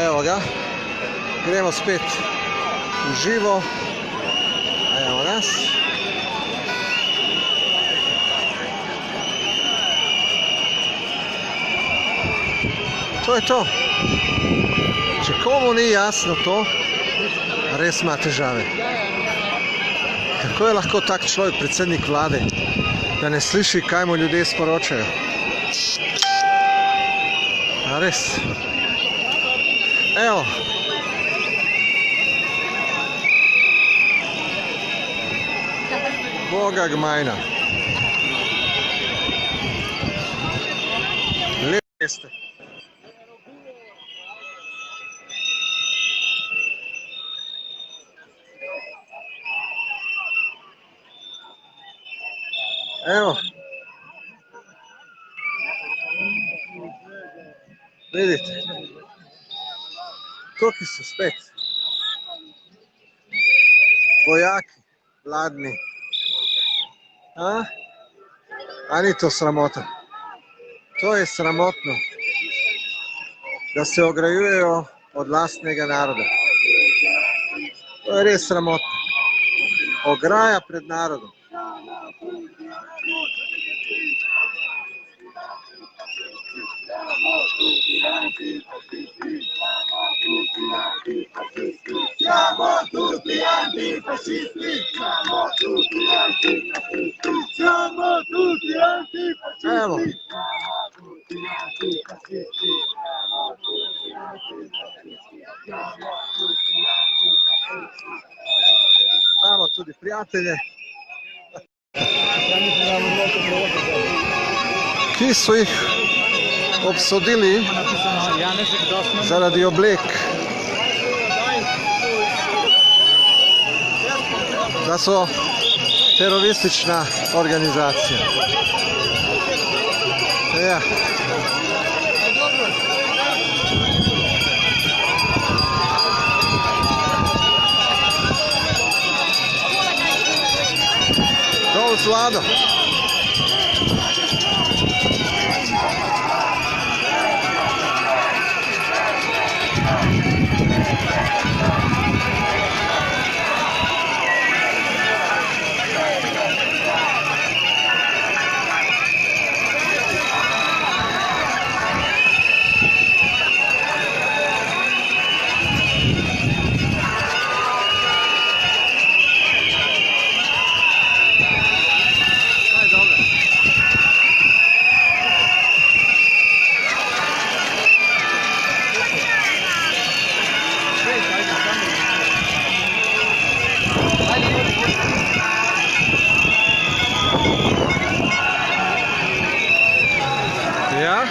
Evo ga, gremo spet uživo. Evo nas. To je to. Če komu ni jasno to, res ima težave. Kako je lahko tak človek predsednik vlade, da ne sliši, kaj mu ljudje sporočajo? A res? Evo. Boga gmajna. Lepo ste. Evo. Vidite. Tukaj so spet. Vojaki, vladni. A ni to sramota? To je sramotno, da se ograjujejo od lastnega naroda. To je res sramotno. Ograja pred narodom. Siamo tutti antifascisti, siamo tutti antifascisti, siamo tutti antifascisti, Evo. siamo tutti antifascisti, siamo tutti antifascisti, siamo tutti antifascisti. Imamo tudi prijatelje, ki so jih obsodili zaradi oblek, da so teroristična organizacija. Ja. Dol z vlado. Ja?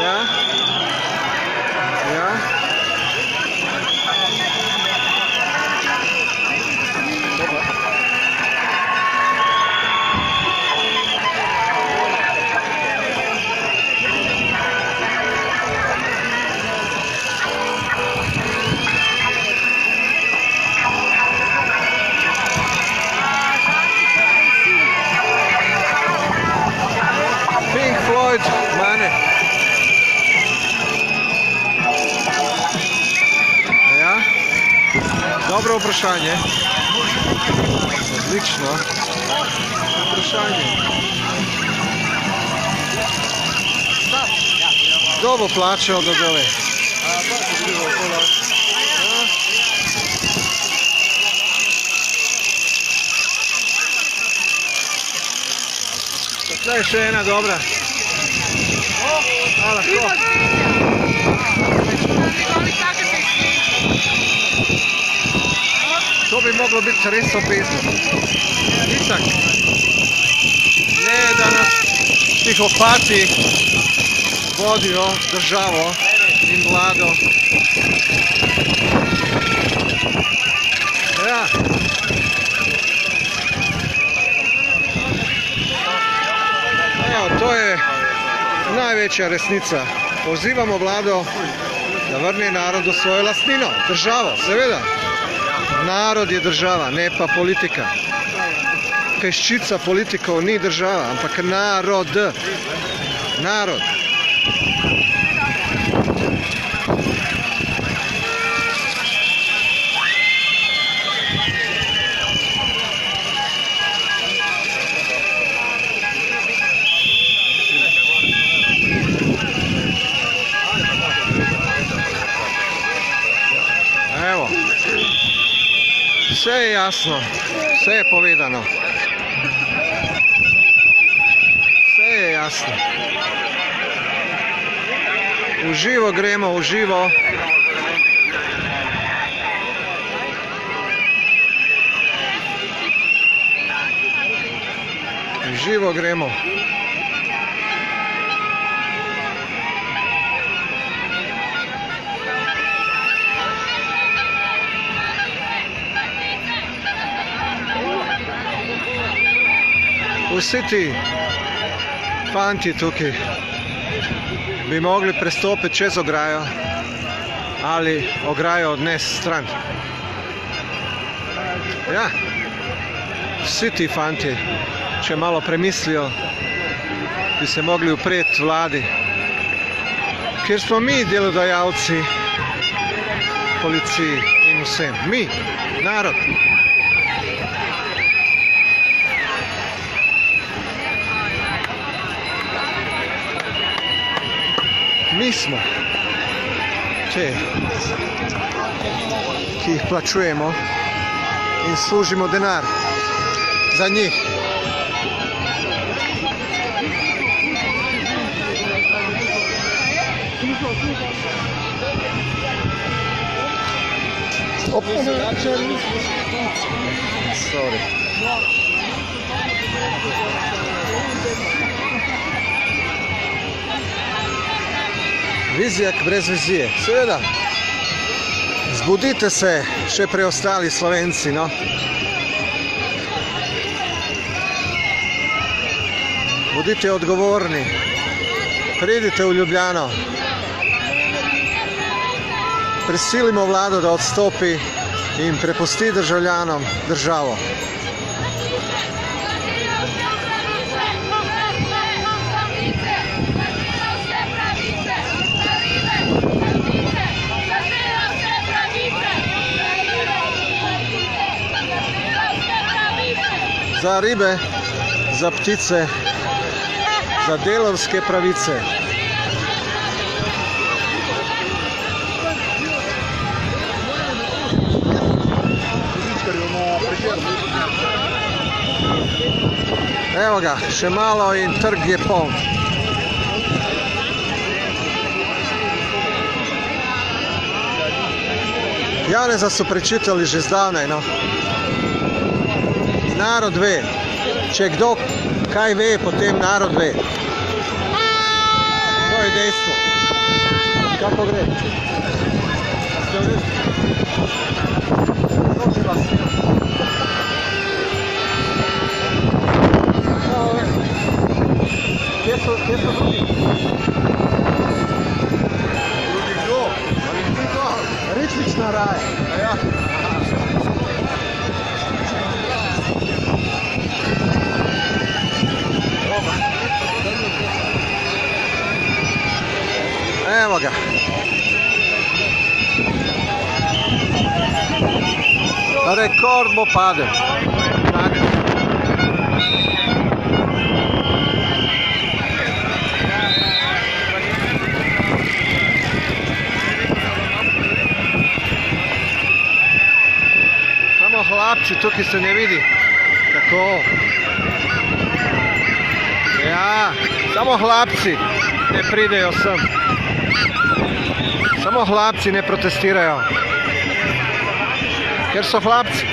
Ja? Ja? Pink Floyd, mane. Ja? Dobro vprašanje. Odlično. Vprašanje. Kdo bo plačal do dole? Tukaj je še ena dobra. Lahko. To bi moglo biti res obvezno. Itak. Ne, da nas psihopati vodijo državo in vlado. Ja. Evo, to je največja resnica. Pozivamo vlado, da vrne narodu svojo lastnino, državo, seveda. Narod je država, ne pa politika. Peščica politikov ni država, ampak narod. Narod. Vse je jasno, vse je povedano. Vse je jasno. V živo gremo, v živo. V živo gremo. Vsi ti fanti tukaj bi mogli prestopiti čez ograjo ali ograjo odnesti stran. Ja, vsi ti fanti, če malo premislijo, bi se mogli upreti vladi, ker smo mi delodajalci, policiji in vsem. Mi, narod. Mi smo te, ki jih plačujemo in služimo denar za njih. Sorry. Vizijak brez vizije, seveda. Zbudite se, še preostali Slovenci, no. Budite odgovorni, pridite v Ljubljano, prisilimo vlado, da odstopi in prepusti državljanom državo. Za ribe, za ptice, za delavske pravice. Evo ga, še malo in trg je poln. Janeza so prečitali že zdavnaj, no. Narod ve. Če kdo kaj ve, potem narod ve. To je dejstvo. Kako gre? Kje so drugi? Drugi kdo? Ričlična raja. Ja. Evo ga. Rekord bo padel. Samo hlapci, tukaj se ne vidi. Tako. Ja, samo hlapci ne pridejo sem. Samo hlapci ne protestirajo. Ker so hlapci.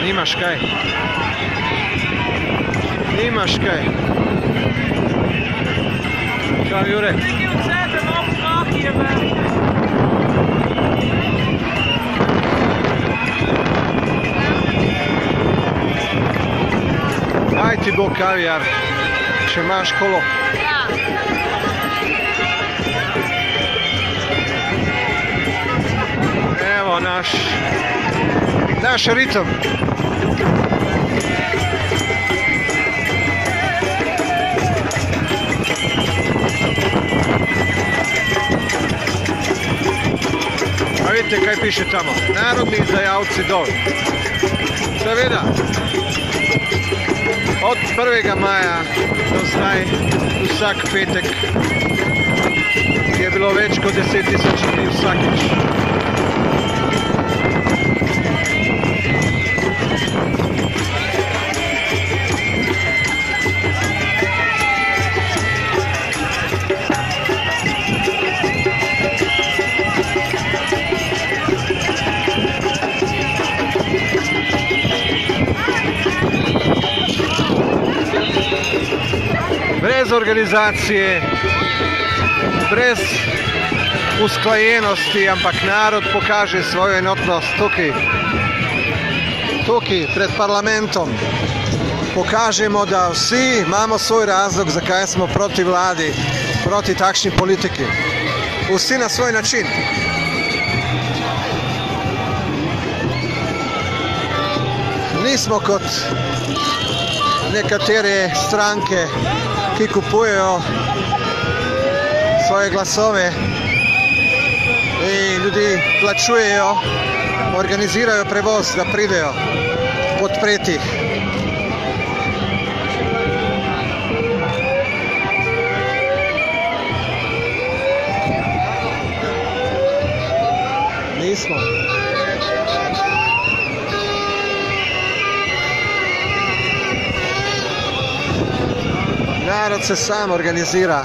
Nimaš kaj. Nimaš kaj. Čau, Jure. Aj ti bo kavijar, če imaš kolo. Evo naš ritem. A vidite kaj piše tamo? Narodni izdajalci dol. Seveda. Od 1. maja do zdaj, vsak petek, je bilo več kot 10 000 ljudi vsakič. organizacije, brez usklajenosti, ampak narod pokaže svojo enotnost tukaj pred parlamentom. Pokažemo, da vsi imamo svoj razlog, zakaj smo proti vladi, proti takšni politiki. Vsi na svoj način. Nismo kot nekatere stranke, ki kupujejo svoje glasove in ljudi plačujejo, organizirajo prevoz, da pridejo podpreti jih. Nismo. Narod se sam organizira,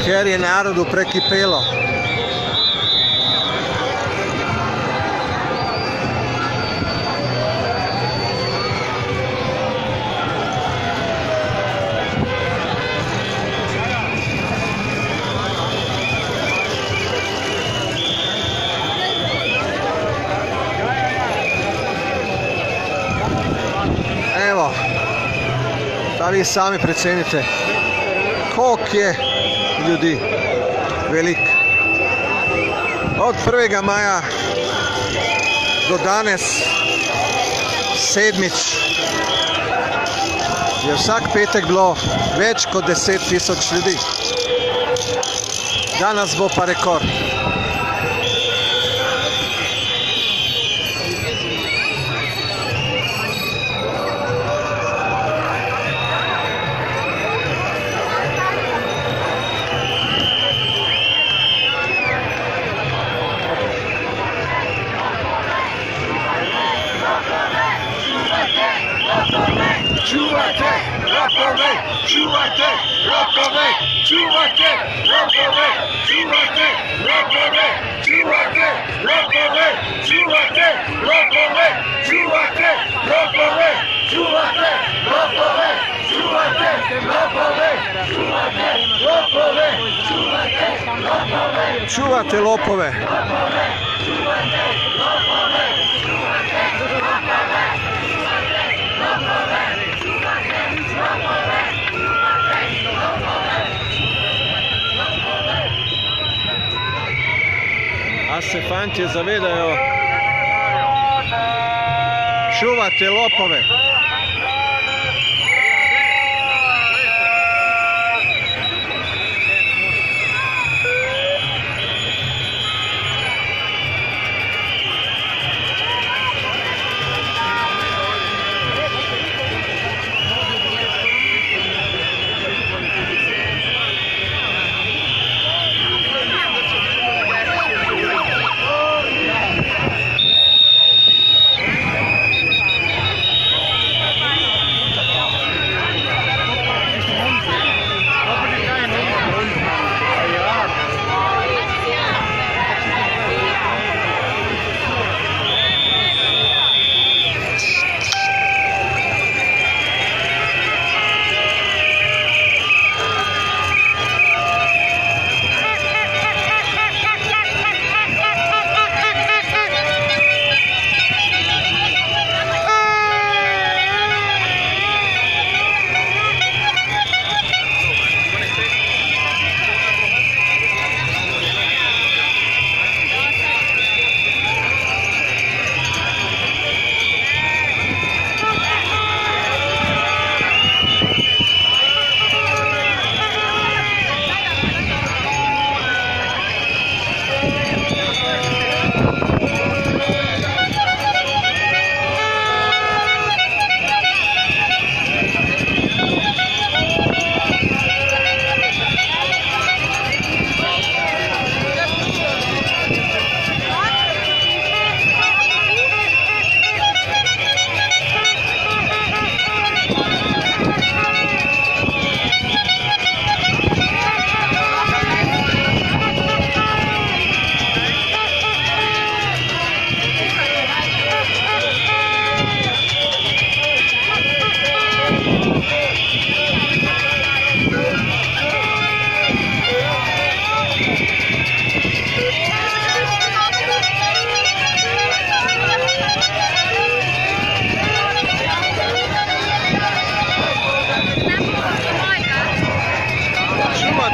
ker je narodu prekipelo. Evo, da vi sami precenite, koliko je ljudi, velik. Od 1. maja do danes, sedmič, je vsak petek bilo več kot 10.000 ljudi. Danes bo pa rekord. Čuvajte lopove, čuvajte lopove, čuvajte lopove, čuvajte lopove, čuvajte lopove, čuvajte lopove, čuvajte lopove, čuvajte lopove, čuvajte lopove, čuvajte lopove, čuvajte lopove, Čuvate lopove. čuvajte lopove, čuvajte lopove. A se fantje zavedajo, čuvate lopove.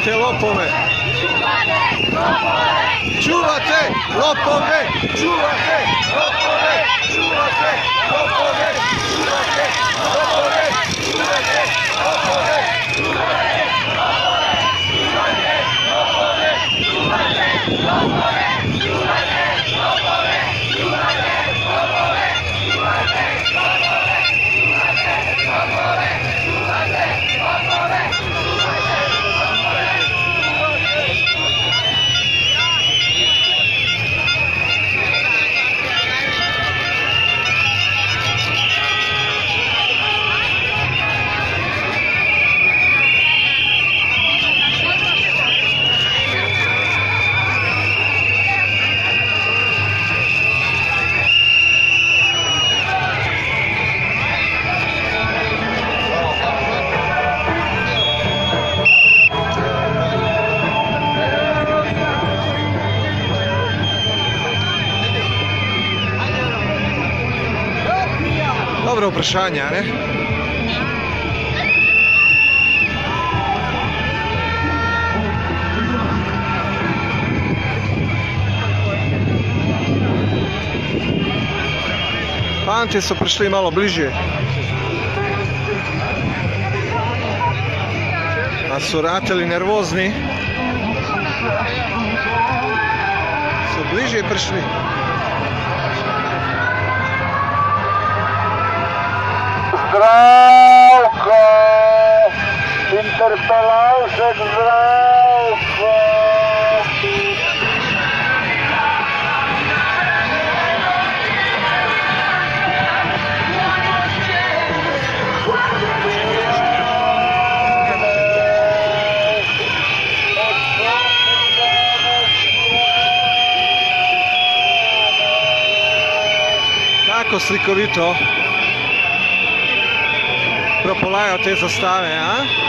Čuvate lopove! Čuvate lopove! Čuvate lopove! Čuvate lopove! Čuvate lopove! Čuvate lopove! Dobro vprašanje, ne? Fanti so prišli malo bližje. A su rateli nervozni. Su bližje prišli. Zdravko! Interpelaušek Zdravko! Tako slikovito propolajo te zastave, a?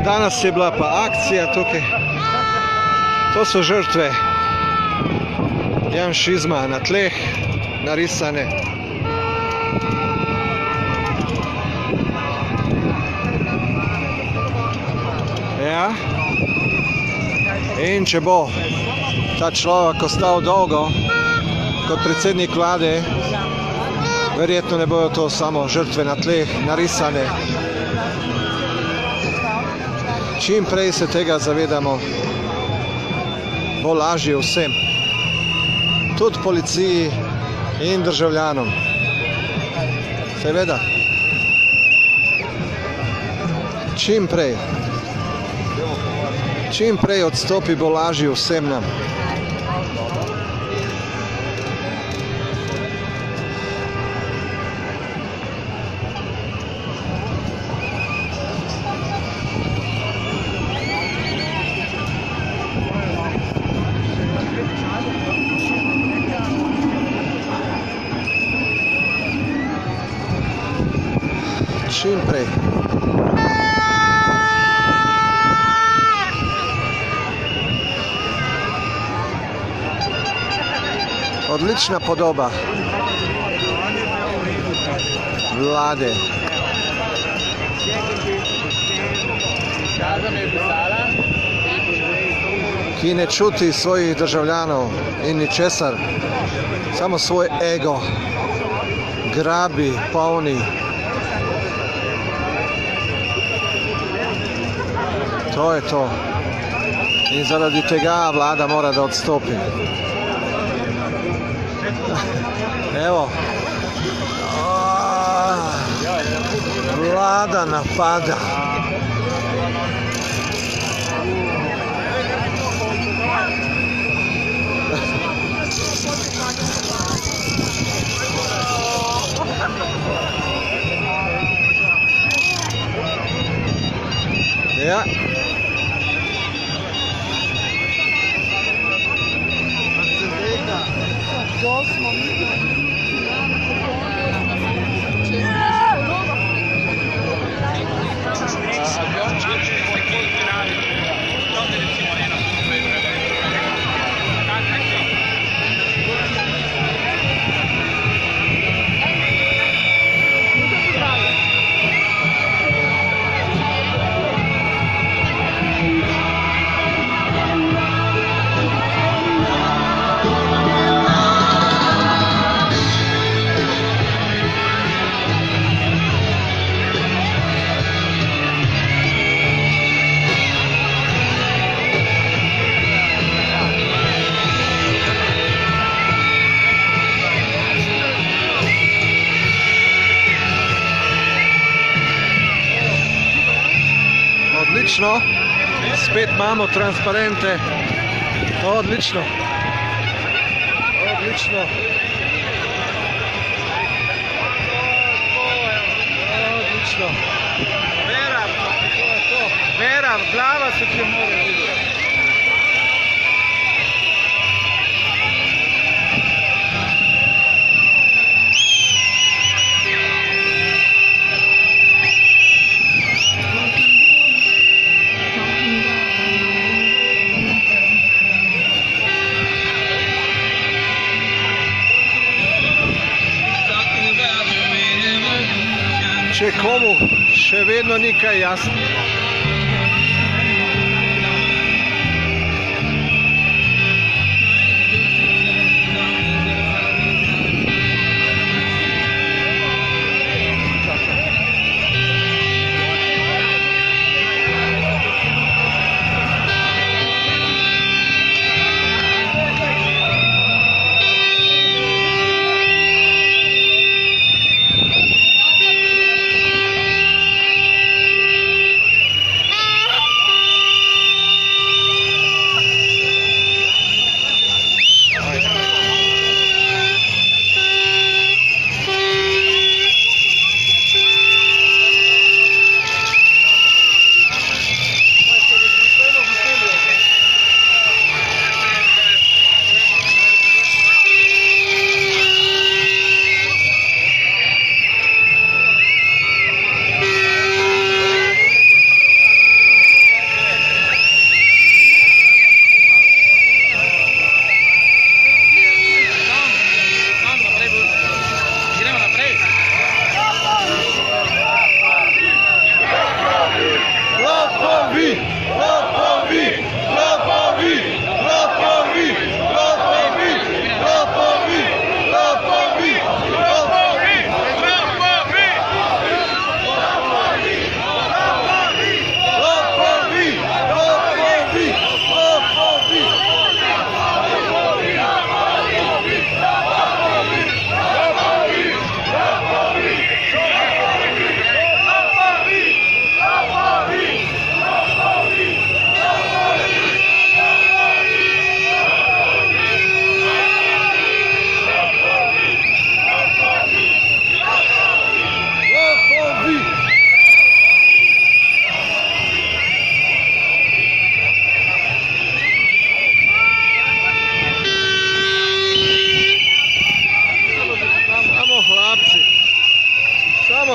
Danas je bila pa akcija tukaj. To so žrtve janšizma na tleh narisane. Ja. In če bo ta človek ostal dolgo kot predsednik vlade, verjetno ne bojo to samo žrtve na tleh narisane. Čim prej se tega zavedamo, bo lažje vsem, tudi policiji in državljanom. Seveda, čim prej odstopi, bo lažje vsem nam. Čim prej. Odlična podoba vlade. Ki ne čuti svojih državljanov in ničesar, samo svoj ego grabi, polni. To je to. In zaradi tega vlada mora da odstopi. Evo. Vlada napada. Ja. Odlično, spet imamo transparente, odlično, odlično, odlično. Vera, glava se ti mora vidjeti. Če komu še vedno ni kaj jasno.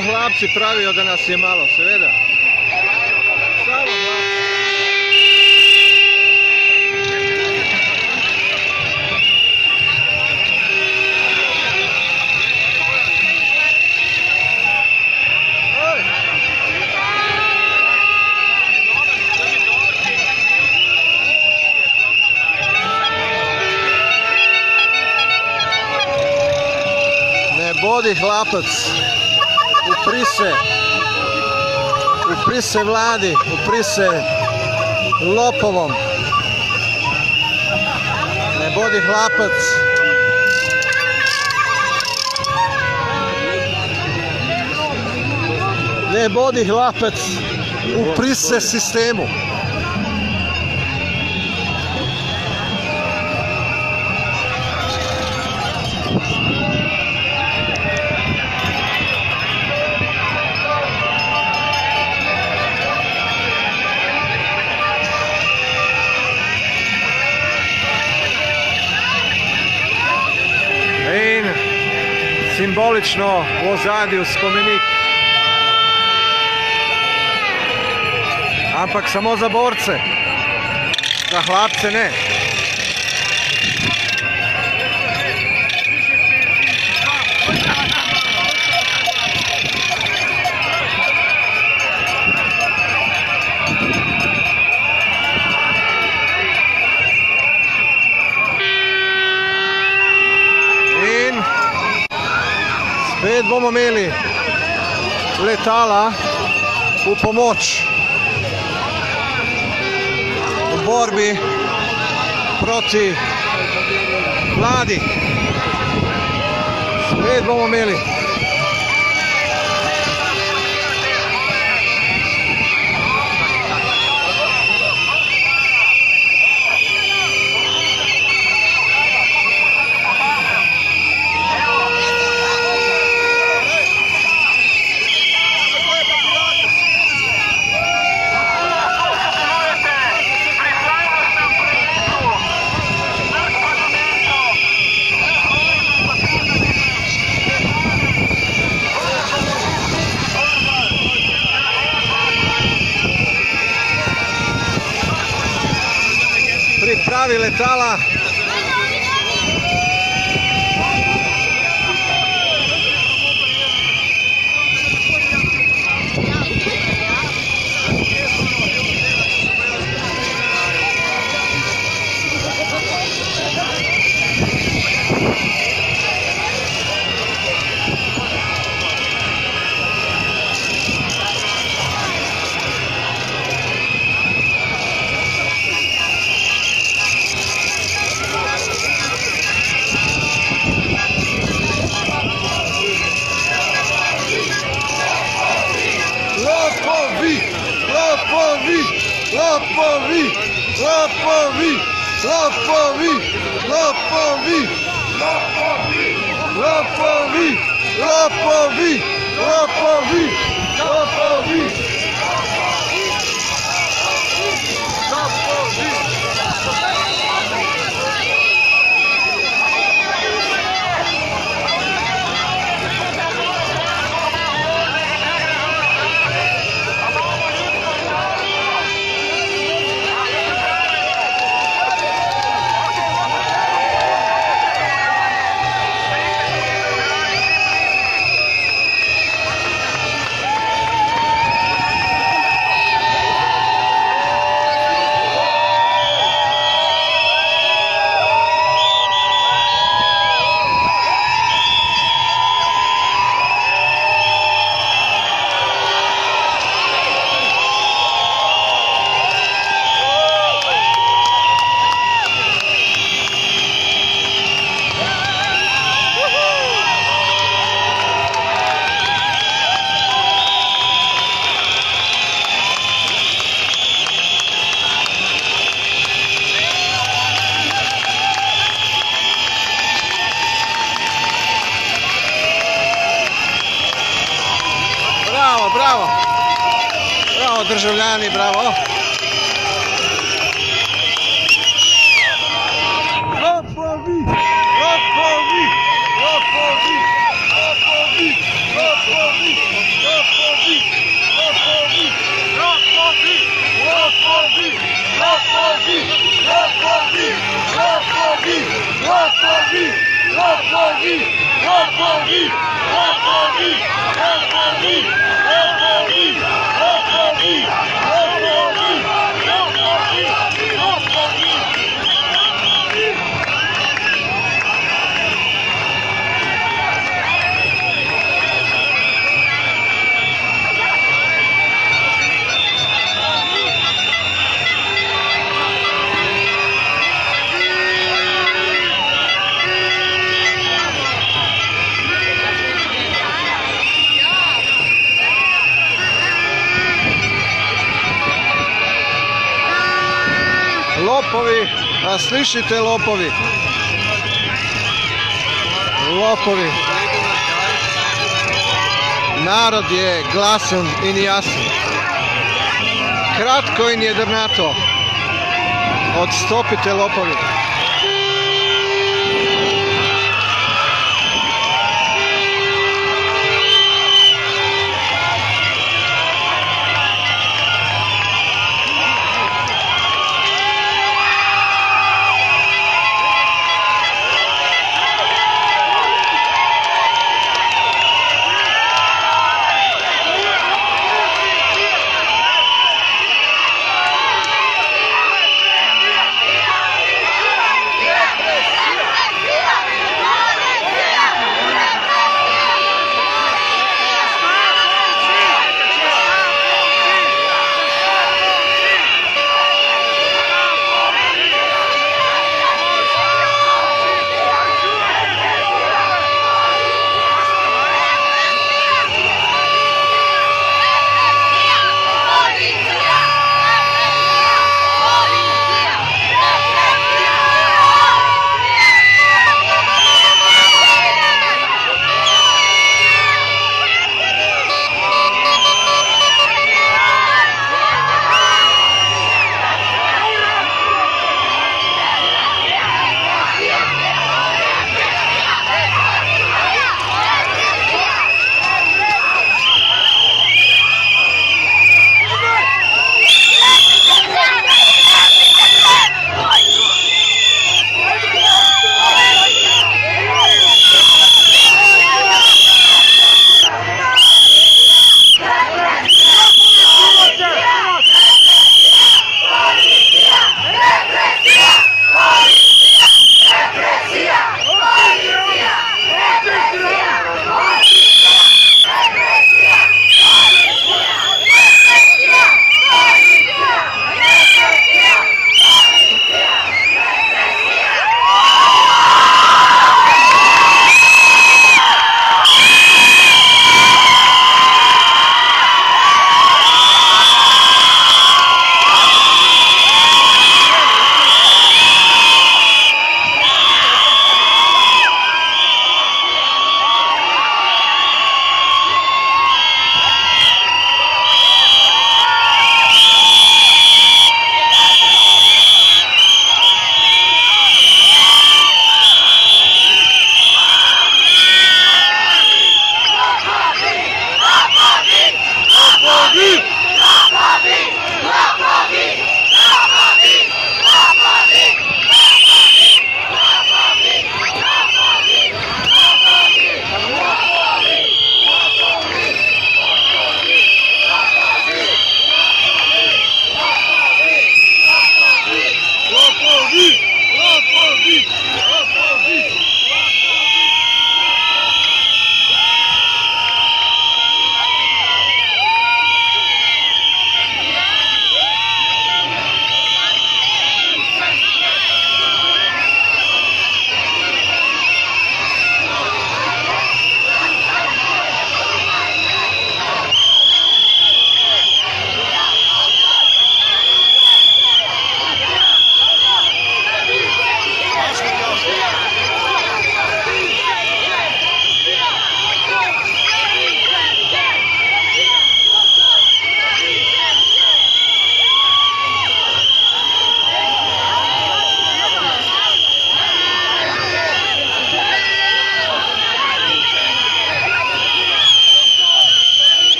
Hlapci pravijo, da nas je malo, seveda. Samo hlapci. bodi hlapac u prise vladi, u prise lopovom. Ne bodi hlapac. Ne bodi hlapac u prise sistemu. In simbolično v ozadju spomenik. Ampak samo za borce, za hlapce ne. In spet bomo imeli letala v pomoč v borbi proti vladi. Spet bomo imeli. Pripravi letala. Bravo, bravo državljani, bravo. Lopovi, lopovi, lopovi, lopovi, lopovi, lopovi, lopovi, lopovi, lopovi, lopovi, lopovi, lopovi, lopovi, lopovi, lopovi, lopovi, lopovi, a slišite lopovi. Lopovi. Narod je glasan in jasan. Kratko in jedrnato. Odstopite lopovi.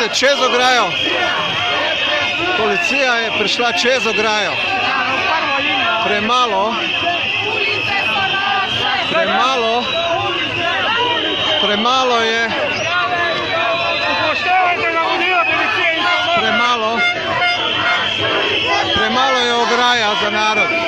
pride čez ograjo. Policija je prišla čez ograjo. Premalo je. Premalo je ograja za narod.